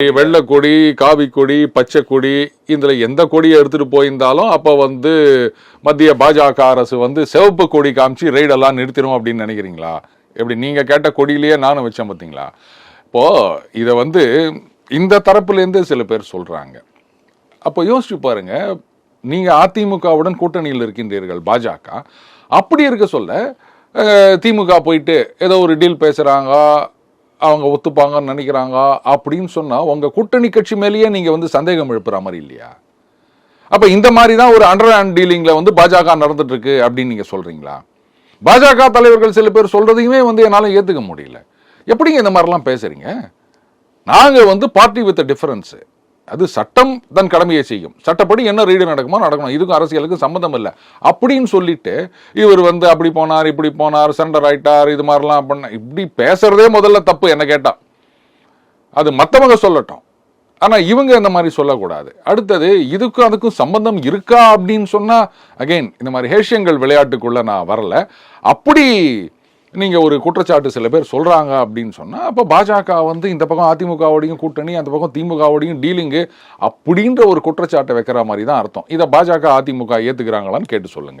வெள்ளை கொடி, காவி கொடி, பச்சை கொடி, இதுல எந்த கொடியை எடுத்துட்டு போயிருந்தாலும் அப்ப மத்திய பாஜக அரசு சிவப்பு கொடி காமிச்சு ரெய்டெல்லாம் நிறுத்திடும் அப்படின்னு நினைக்கிறீங்களா? எப்படி நீங்க கேட்ட கொடியிலேயே நானும் வச்சேன் பார்த்தீங்களா? இப்போ இதை இந்த தரப்புல இருந்து சில பேர் சொல்றாங்க. அப்போ யோசிச்சு பாருங்க, நீங்க அதிமுகவுடன் கூட்டணியில் இருக்கின்றீர்கள். பாஜக அப்படி இருக்க சொல்ல திமுக போயிட்டு ஏதோ ஒரு டீல் பேசுறாங்க, அவங்க ஒத்துப்பாங்கன்னு நினைக்கிறாங்க அப்படின்னு சொன்னா உங்க கூட்டணி கட்சி மேலேயே நீங்க சந்தேகம் எழுப்புற மாதிரி இல்லையா? அப்ப இந்த மாதிரி தான் ஒரு அண்டர் ஹேண்ட் டீலிங்ல பாஜக நடந்துட்டு இருக்கு அப்படின்னு நீங்க சொல்றீங்களா? பாஜக தலைவர்கள் சில பேர் சொல்றதையுமே என்னால ஏத்துக்க முடியல. எப்படிங்க இந்த மாதிரிலாம் பேசுறீங்க? நாங்க பார்ட்டி வித் டிஃபரன்ஸ். அது சட்டம் தன் கடமையை செய்யும். சட்டப்படி என்ன ரீடு நடக்குமோ நடக்கணும். இதுக்கும் அரசியலுக்கு சம்மந்தம் இல்லை அப்படின்னு சொல்லிட்டு இவர் அப்படி போனார், இப்படி போனார், சண்டர் ஆயிட்டார், இது மாதிரிலாம் பண்ண, இப்படி பேசுறதே முதல்ல தப்பு என்ன கேட்டா. அது மற்றவங்க சொல்லட்டும், ஆனா இவங்க இந்த மாதிரி சொல்லக்கூடாது. அடுத்தது இதுக்கும் அதுக்கும் சம்பந்தம் இருக்கா அப்படின்னு சொன்னா அகைன் இந்த மாதிரி ஹேஷியங்கள் விளையாட்டுக்குள்ள நான் வரல. அப்படி நீங்க ஒரு குற்றச்சாட்டு சில பேர் சொல்றாங்க அப்படின்னு சொன்னா அப்ப பாஜக இந்த பக்கம் அதிமுகவோடையும் கூட்டணி, அந்த பக்கம் திமுகவோடையும் டீலிங்கு அப்படின்ற ஒரு குற்றச்சாட்டை வைக்கிற மாதிரி தான் அர்த்தம். இதை பாஜக அதிமுக ஏத்துக்கிறாங்களான்னு கேட்டு சொல்லுங்க.